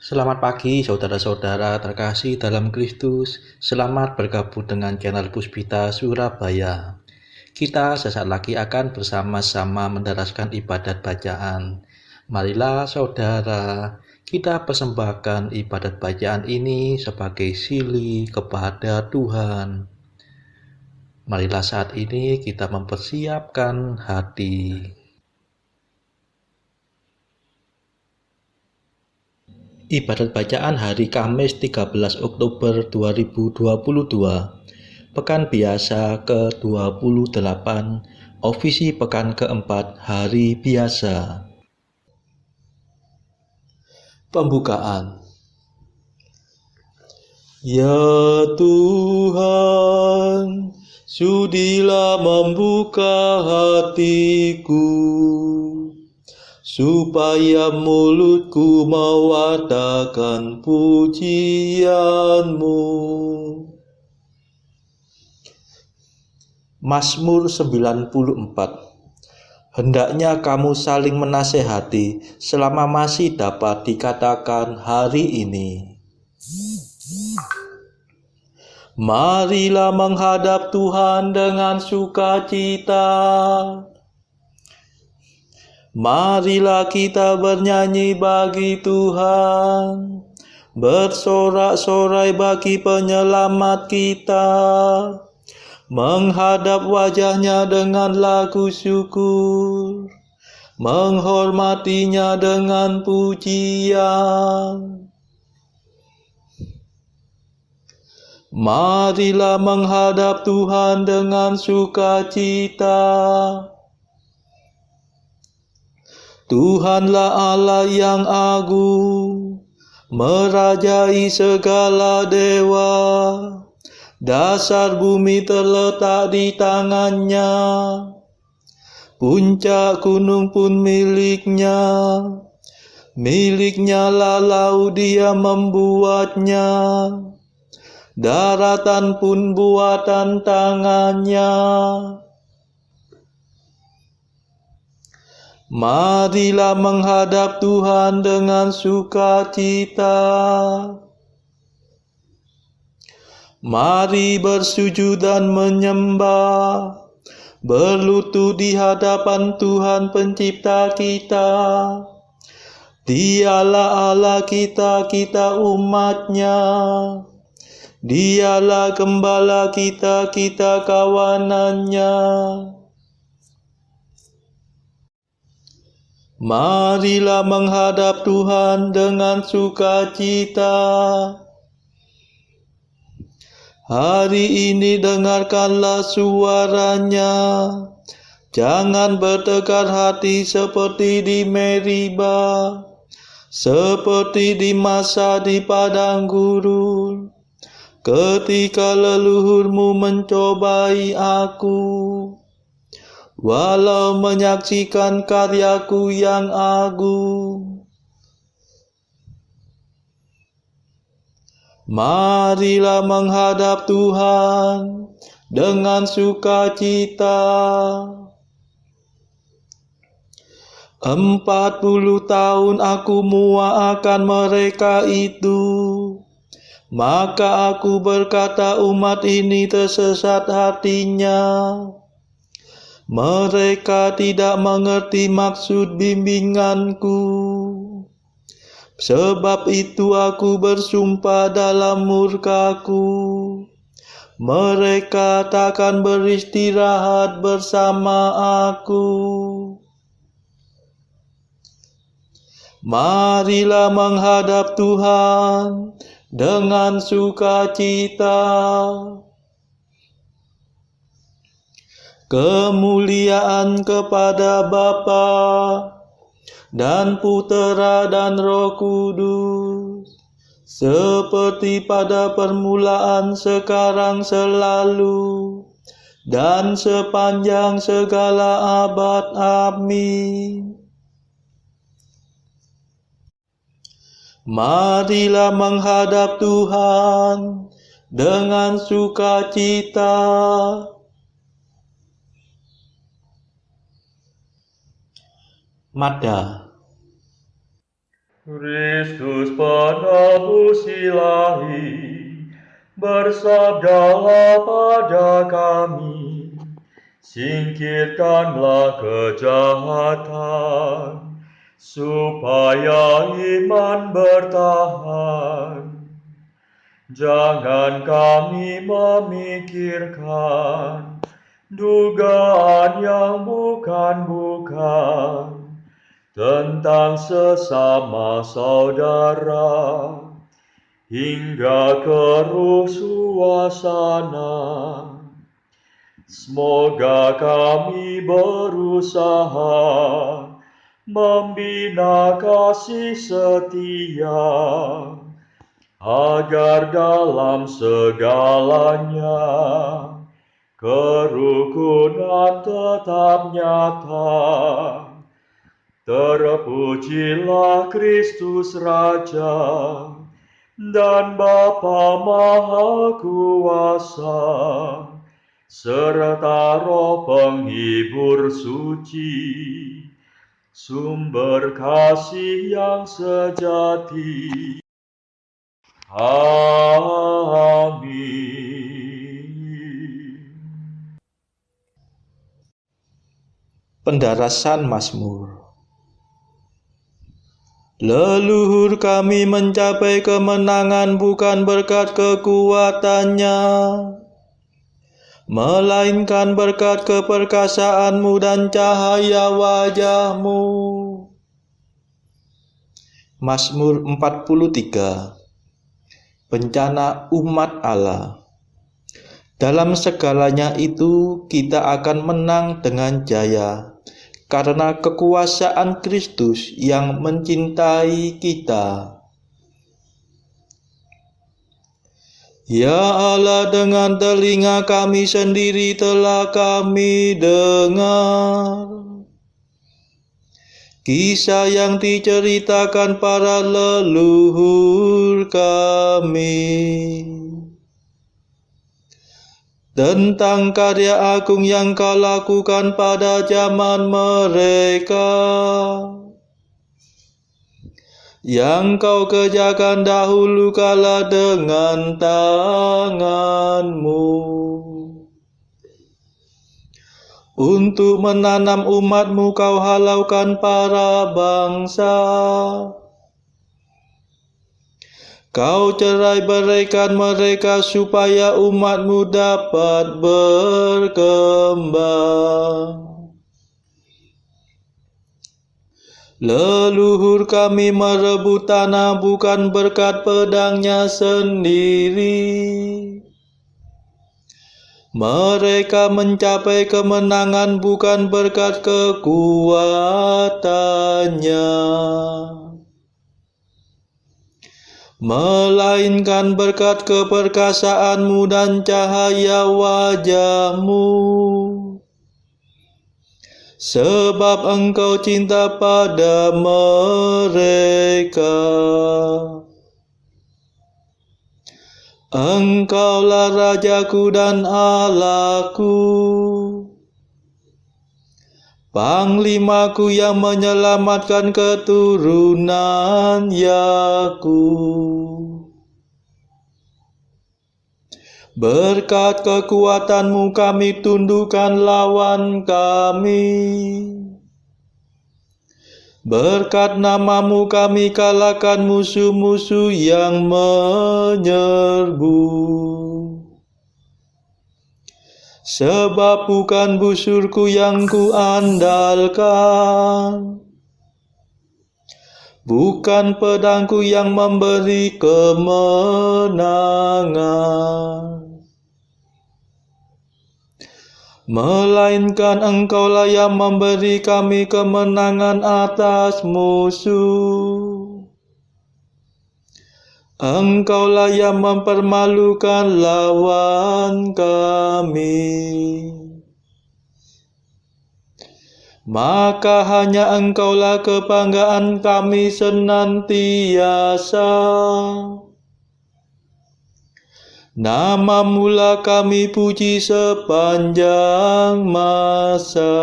Selamat pagi saudara-saudara terkasih dalam Kristus. Selamat bergabung dengan channel Puspita Surabaya. Kita sesaat lagi akan bersama-sama menderaskan ibadat bacaan. Marilah saudara, kita persembahkan ibadat bacaan ini sebagai sili kepada Tuhan. Marilah saat ini kita mempersiapkan hati. Ibadat bacaan hari Kamis 13 Oktober 2022, Pekan Biasa ke-28, Ofisi Pekan keempat, Hari Biasa. Pembukaan. Ya Tuhan, sudilah membuka hatiku, supaya mulutku mewartakan pujian-Mu. Mazmur 94. Hendaknya kamu saling menasehati selama masih dapat dikatakan hari ini. Marilah menghadap Tuhan dengan sukacita. Marilah kita bernyanyi bagi Tuhan, bersorak-sorai bagi penyelamat kita, menghadap wajahnya dengan lagu syukur, menghormatinya dengan pujian. Marilah menghadap Tuhan dengan sukacita. Tuhanlah Allah yang agung, merajai segala dewa. Dasar bumi terletak di tangannya, puncak gunung pun miliknya. Miliknya lah laut, dia membuatnya, daratan pun buatan tangannya. Marilah menghadap Tuhan dengan sukacita. Mari bersujud dan menyembah, berlutut di hadapan Tuhan Pencipta kita. Dialah Allah kita, kita umat-Nya. Dialah gembala kita, kita kawanan-Nya. Marilah menghadap Tuhan dengan sukacita. Hari ini dengarkanlah suaranya. Jangan bertekar hati seperti di Meriba, seperti di masa di padang gurun, ketika leluhurmu mencobai aku. Walau menyaksikan karyaku yang agung. Marilah menghadap Tuhan dengan sukacita. 40 tahun aku muak akan mereka itu. Maka aku berkata, umat ini tersesat hatinya. Mereka tidak mengerti maksud bimbinganku. Sebab itu aku bersumpah dalam murkaku, mereka takkan beristirahat bersama aku. Marilah menghadap Tuhan dengan sukacita. Kemuliaan kepada Bapa dan Putera dan Roh Kudus, seperti pada permulaan, sekarang, selalu, dan sepanjang segala abad. Amin. Marilah menghadap Tuhan dengan sukacita. Mada. Kristus penebus ilahi, bersabdalah pada kami, singkirkanlah kejahatan, supaya iman bertahan. Jangan kami memikirkan dugaan yang bukan-bukan tentang sesama saudara, hingga keruh suasana. Semoga kami berusaha membina kasih setia, agar dalam segalanya kerukunan tetap nyata. Terpujilah Kristus Raja dan Bapa Maha Kuasa, serta Roh Penghibur suci, sumber kasih yang sejati. Amin. Pendarasan Mazmur. Leluhur kami mencapai kemenangan bukan berkat kekuatannya, melainkan berkat keperkasaanmu dan cahaya wajahmu. Mazmur 43. Bencana umat Allah. Dalam segalanya itu kita akan menang dengan jaya, karena kekuasaan Kristus yang mencintai kita. Ya Allah, dengan telinga kami sendiri telah kami dengar kisah yang diceritakan para leluhur kami tentang karya agung yang Kau lakukan pada zaman mereka, yang Kau kerjakan dahulu kala dengan tangan-Mu, untuk menanam umat-Mu Kau halaukan para bangsa. Kau cerai-beraikan mereka supaya umat-Mu dapat berkembang. Leluhur kami merebut tanah bukan berkat pedangnya sendiri. Mereka mencapai kemenangan bukan berkat kekuatannya, melainkan berkat keperkasaanmu dan cahaya wajahmu. Sebab Engkau cinta pada mereka. Engkaulah Rajaku dan Allahku, Panglimaku yang menyelamatkan keturunan Yakub. Berkat kekuatan-Mu kami tundukkan lawan kami. Berkat nama-Mu kami kalahkan musuh-musuh yang menyerbu. Sebab bukan busurku yang kuandalkan, bukan pedangku yang memberi kemenangan, melainkan Engkaulah yang memberi kami kemenangan atas musuh. Engkaulah yang mempermalukan lawan kami. Maka hanya Engkaulah kebanggaan kami senantiasa. Nama-Mu kami puji sepanjang masa.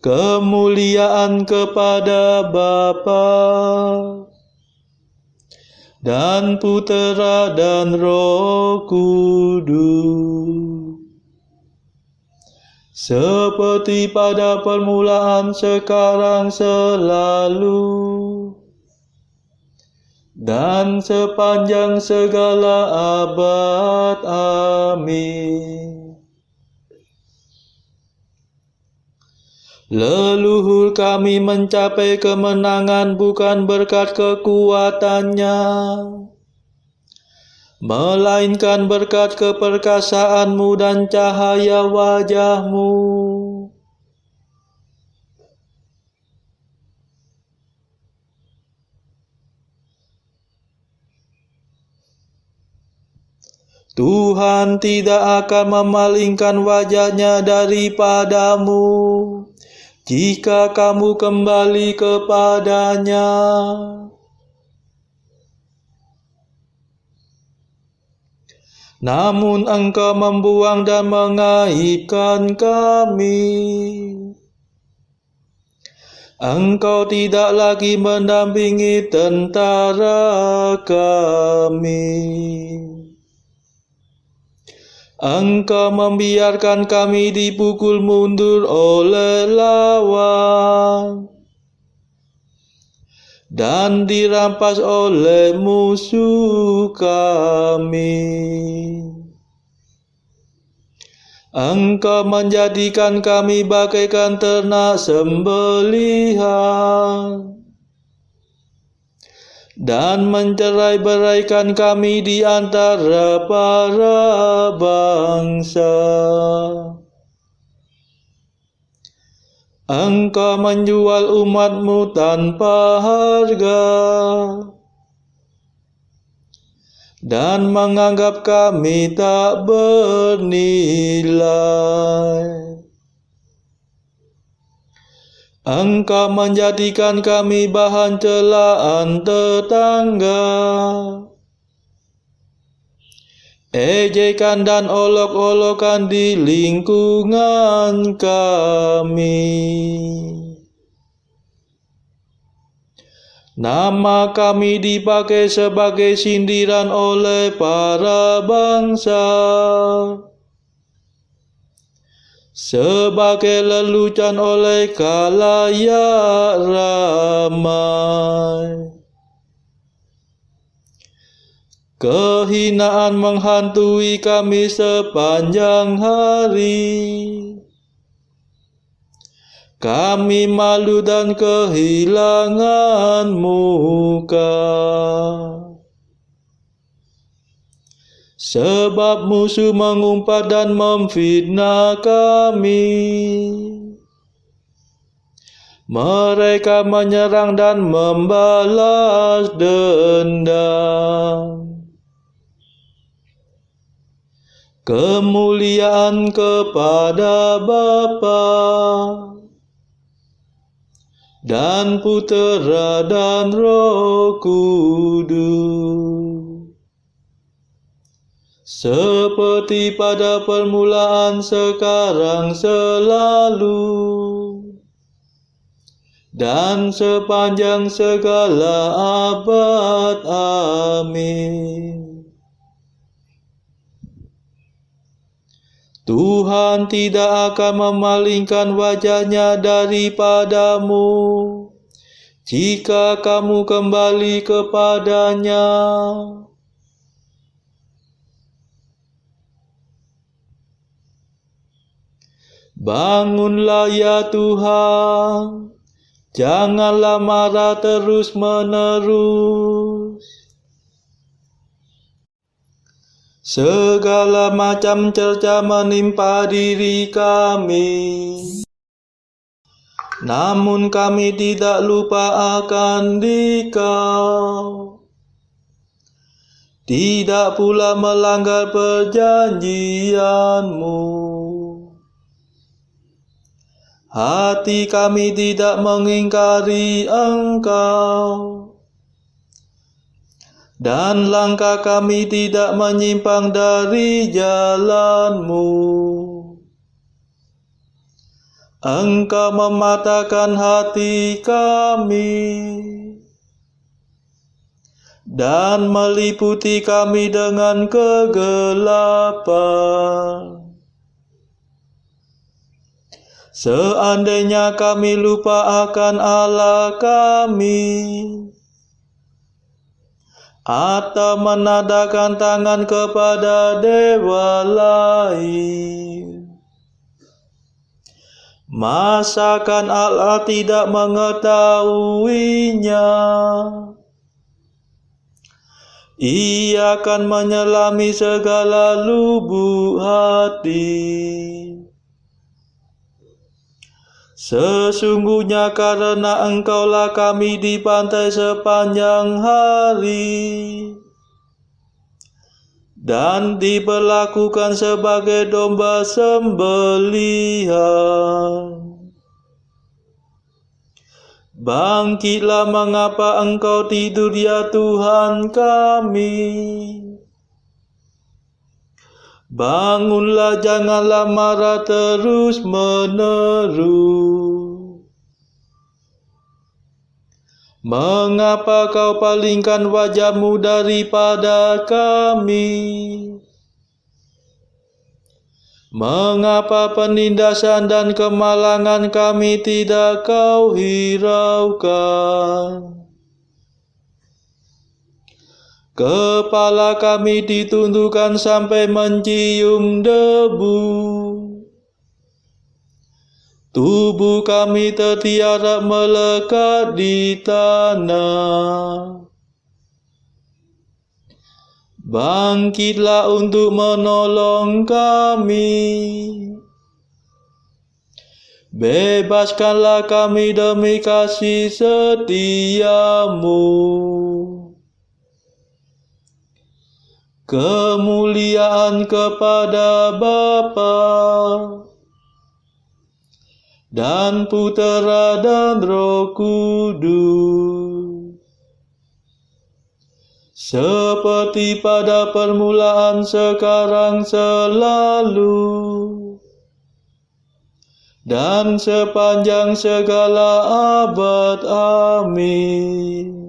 Kemuliaan kepada Bapa dan Putera dan Roh Kudus, seperti pada permulaan, sekarang, selalu, dan sepanjang segala abad. Amin. Leluhur kami mencapai kemenangan bukan berkat kekuatannya, melainkan berkat keperkasaanmu dan cahaya wajahmu. Tuhan tidak akan memalingkan wajahnya daripadamu jika kamu kembali kepadanya. Namun engkau membuang dan mengaibkan kami. Engkau tidak lagi mendampingi tentara kami. Engkau membiarkan kami dipukul mundur oleh lawan dan dirampas oleh musuh kami. Engkau menjadikan kami bagaikan ternak sembelihan dan mencerai-beraikan kami di antara para bangsa. Engkau menjual umat-Mu tanpa harga dan menganggap kami tak bernilai. Engkau menjadikan kami bahan celaan tetangga, ejekan dan olok-olokan di lingkungan kami. Nama kami dipakai sebagai sindiran oleh para bangsa, sebagai lelucon oleh khalayak ramai. Kehinaan menghantui kami sepanjang hari. Kami malu dan kehilangan muka, sebab musuh mengumpat dan memfitnah kami. Mereka menyerang dan membalas dendam. Kemuliaan kepada Bapa dan Putera dan Roh Kudus, seperti pada permulaan, sekarang, selalu, dan sepanjang segala abad. Amin. Tuhan tidak akan memalingkan wajahnya daripadamu jika kamu kembali kepadanya. Bangunlah ya Tuhan, janganlah marah terus-menerus. Segala macam cerca menimpa diri kami, namun kami tidak lupa akan Dikau, tidak pula melanggar perjanjian-Mu. Hati kami tidak mengingkari Engkau, dan langkah kami tidak menyimpang dari jalan-Mu. Engkau mematahkan hati kami dan meliputi kami dengan kegelapan. Seandainya kami lupa akan Allah kami, atau menadahkan tangan kepada dewa lain, masakan Allah tidak mengetahuinya? Ia akan menyelami segala lubuk hati. Sesungguhnya karena Engkaulah kami dibantai sepanjang hari dan diperlakukan sebagai domba sembelihan. Bangkitlah, mengapa Engkau tidur ya Tuhan kami? Bangunlah, janganlah marah terus menerus. Mengapa Kau palingkan wajah-Mu daripada kami? Mengapa penindasan dan kemalangan kami tidak Kau hiraukan? Kepala kami ditundukkan sampai mencium debu. Tubuh kami tertiarap melekat di tanah. Bangkitlah untuk menolong kami. Bebaskanlah kami demi kasih setia-Mu. Kemuliaan kepada Bapa dan Putera dan Roh Kudus, seperti pada permulaan, sekarang, selalu, dan sepanjang segala abad. Amin.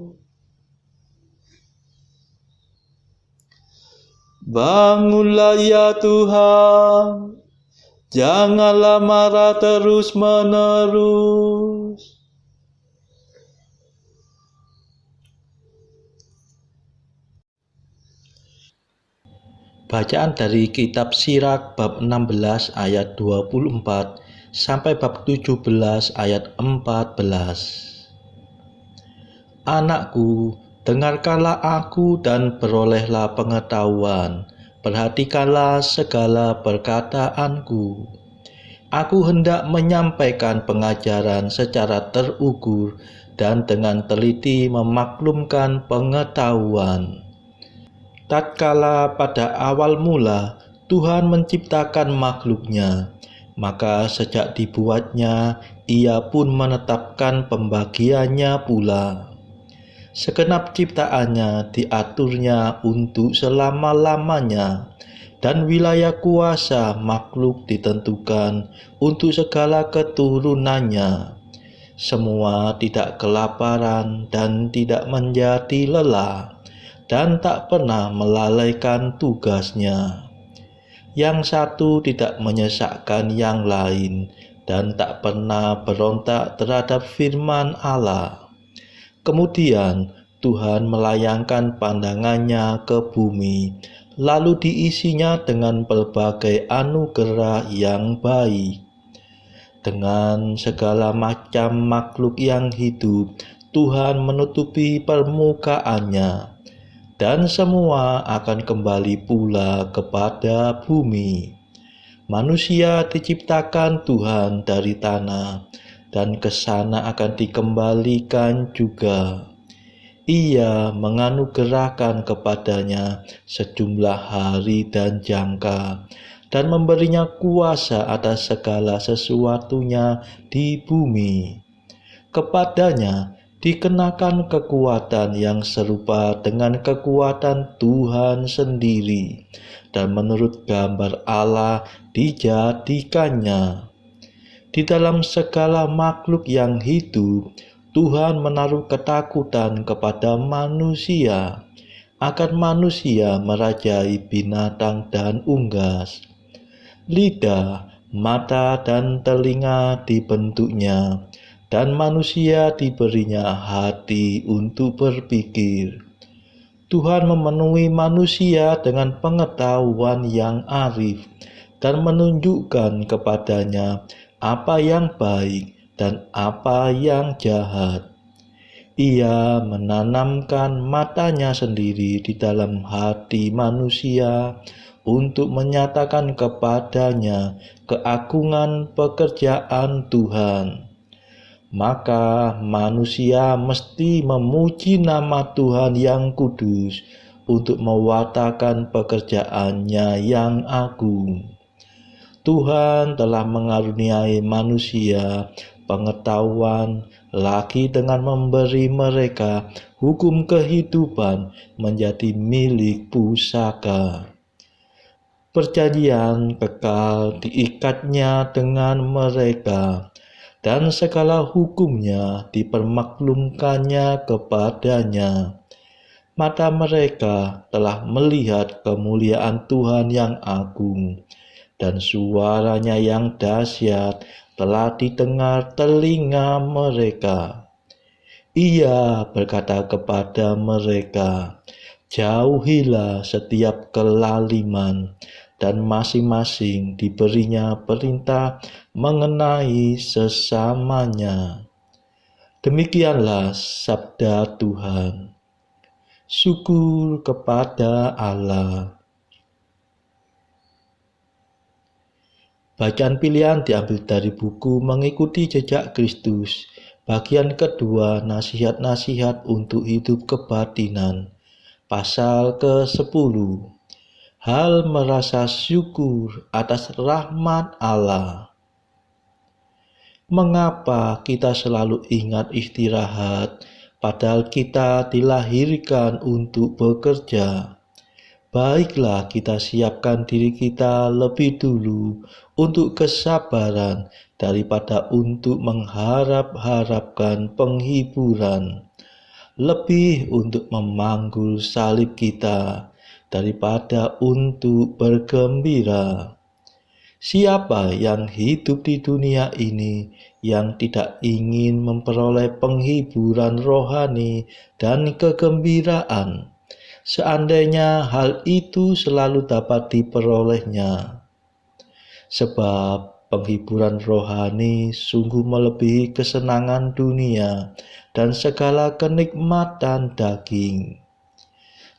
Bangunlah ya Tuhan, janganlah marah terus menerus. Bacaan dari kitab Sirak bab 16 ayat 24 sampai bab 17 ayat 14. Anakku, dengarkanlah aku dan perolehlah pengetahuan. Perhatikanlah segala perkataanku. Aku hendak menyampaikan pengajaran secara terukur dan dengan teliti memaklumkan pengetahuan. Tatkala pada awal mula Tuhan menciptakan makhluknya, maka sejak dibuatnya, Ia pun menetapkan pembagiannya pula. Segenap ciptaannya diaturnya untuk selama-lamanya, dan wilayah kuasa makhluk ditentukan untuk segala keturunannya. Semua tidak kelaparan dan tidak menjadi lelah, dan tak pernah melalaikan tugasnya. Yang satu tidak menyesakkan yang lain, dan tak pernah berontak terhadap firman Allah. Kemudian Tuhan melayangkan pandangannya ke bumi, lalu diisinya dengan berbagai anugerah yang baik. Dengan segala macam makhluk yang hidup, Tuhan menutupi permukaannya, dan semua akan kembali pula kepada bumi. Manusia diciptakan Tuhan dari tanah, dan ke sana akan dikembalikan juga. Ia menganugerahkan kepadanya sejumlah hari dan jangka, dan memberinya kuasa atas segala sesuatunya di bumi. Kepadanya dikenakan kekuatan yang serupa dengan kekuatan Tuhan sendiri, dan menurut gambar Allah dijadikannya. Di dalam segala makhluk yang hidup, Tuhan menaruh ketakutan kepada manusia, agar manusia merajai binatang dan unggas. Lidah, mata, dan telinga dibentuknya, dan manusia diberinya hati untuk berpikir. Tuhan memenuhi manusia dengan pengetahuan yang arif dan menunjukkan kepadanya apa yang baik dan apa yang jahat. Ia menanamkan matanya sendiri di dalam hati manusia untuk menyatakan kepadanya keagungan pekerjaan Tuhan. Maka manusia mesti memuji nama Tuhan yang kudus untuk mewartakan pekerjaannya yang agung. Tuhan telah mengaruniai manusia pengetahuan lagi dengan memberi mereka hukum kehidupan menjadi milik pusaka. Perjanjian kekal diikatnya dengan mereka, dan segala hukumnya dipermaklumkannya kepadanya. Mata mereka telah melihat kemuliaan Tuhan yang agung, dan suaranya yang dahsyat telah didengar telinga mereka. Ia berkata kepada mereka, "Jauhilah setiap kelaliman," dan masing-masing diberinya perintah mengenai sesamanya. Demikianlah sabda Tuhan. Syukur kepada Allah. Bacaan pilihan diambil dari buku Mengikuti Jejak Kristus, bagian kedua, nasihat-nasihat untuk hidup kebatinan, pasal ke-10. Hal merasa syukur atas rahmat Allah. Mengapa kita selalu ingat istirahat, padahal kita dilahirkan untuk bekerja? Baiklah kita siapkan diri kita lebih dulu untuk kesabaran daripada untuk mengharap-harapkan penghiburan. Lebih untuk memanggul salib kita daripada untuk bergembira. Siapa yang hidup di dunia ini yang tidak ingin memperoleh penghiburan rohani dan kegembiraan, seandainya hal itu selalu dapat diperolehnya? Sebab penghiburan rohani sungguh melebihi kesenangan dunia dan segala kenikmatan daging.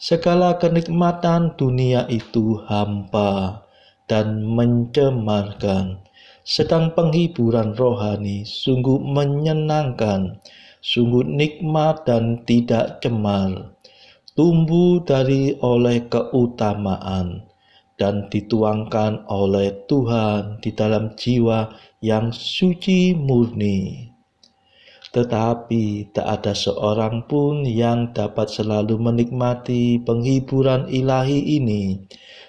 Segala kenikmatan dunia itu hampa dan mencemarkan, sedang penghiburan rohani sungguh menyenangkan, sungguh nikmat dan tidak cemar, tumbuh dari oleh keutamaan, dan dituangkan oleh Tuhan di dalam jiwa yang suci murni. Tetapi tak ada seorang pun yang dapat selalu menikmati penghiburan ilahi ini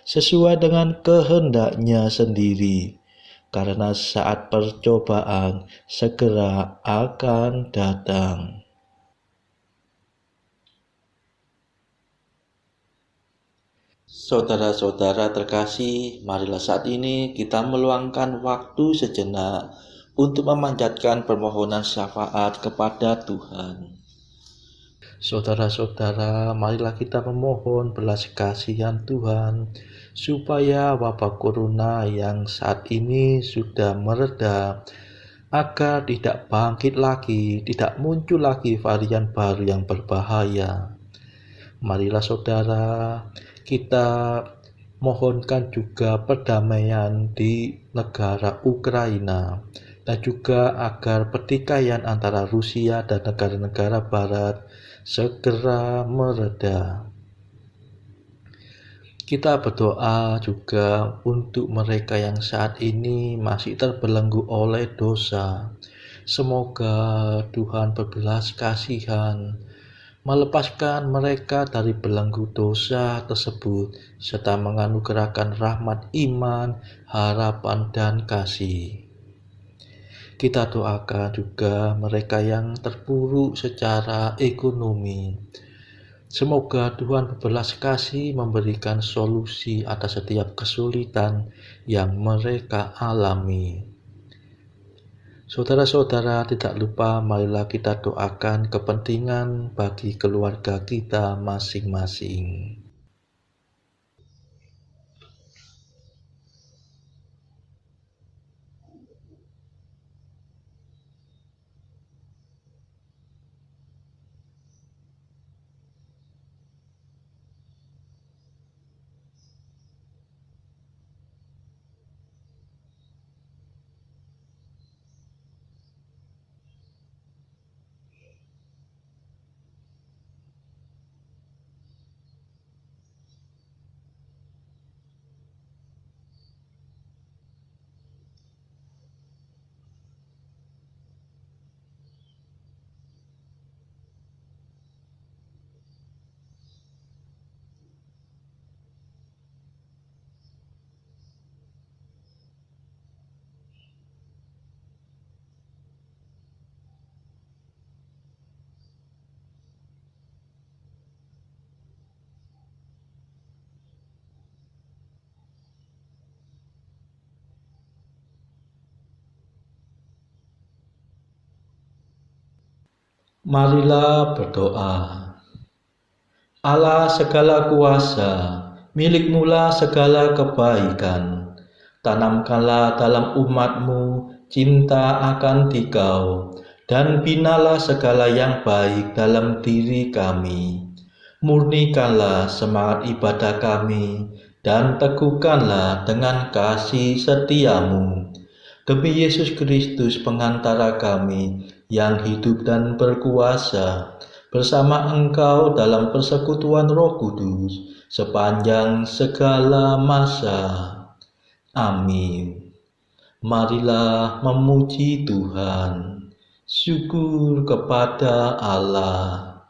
sesuai dengan kehendaknya sendiri, karena saat percobaan segera akan datang. Saudara-saudara terkasih, marilah saat ini kita meluangkan waktu sejenak untuk memanjatkan permohonan syafaat kepada Tuhan. Saudara-saudara, marilah kita memohon belas kasihan Tuhan, supaya wabah corona yang saat ini sudah mereda, agar tidak bangkit lagi, tidak muncul lagi varian baru yang berbahaya. Marilah saudara, kita mohonkan juga perdamaian di negara Ukraina, dan juga agar pertikaian antara Rusia dan negara-negara barat segera mereda. Kita berdoa juga untuk mereka yang saat ini masih terbelenggu oleh dosa. Semoga Tuhan berbelas kasihan, melepaskan mereka dari belenggu dosa tersebut, serta menganugerahkan rahmat iman, harapan, dan kasih. Kita doakan juga mereka yang terpuruk secara ekonomi. Semoga Tuhan berbelas kasih memberikan solusi atas setiap kesulitan yang mereka alami. Saudara-saudara, tidak lupa marilah kita doakan kepentingan bagi keluarga kita masing-masing. Marilah berdoa. Allah segala kuasa, milik-Mu-lah segala kebaikan. Tanamkanlah dalam umat-Mu cinta akan Dikau, dan binalah segala yang baik dalam diri kami. Murnikanlah semangat ibadah kami, dan teguhkanlah dengan kasih setia-Mu. Demi Yesus Kristus pengantara kami yang hidup dan berkuasa, bersama Engkau dalam persekutuan Roh Kudus sepanjang segala masa. Amin. Marilah memuji Tuhan. Syukur kepada Allah.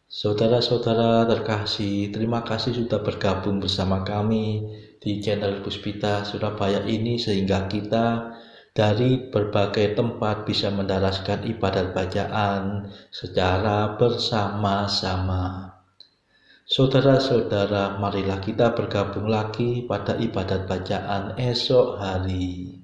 Saudara-saudara terkasih, terima kasih sudah bergabung bersama kami di channel Puspita Surabaya ini, sehingga kita dari berbagai tempat bisa mendaraskan ibadat bacaan secara bersama-sama. Saudara-saudara, marilah kita bergabung lagi pada ibadat bacaan esok hari.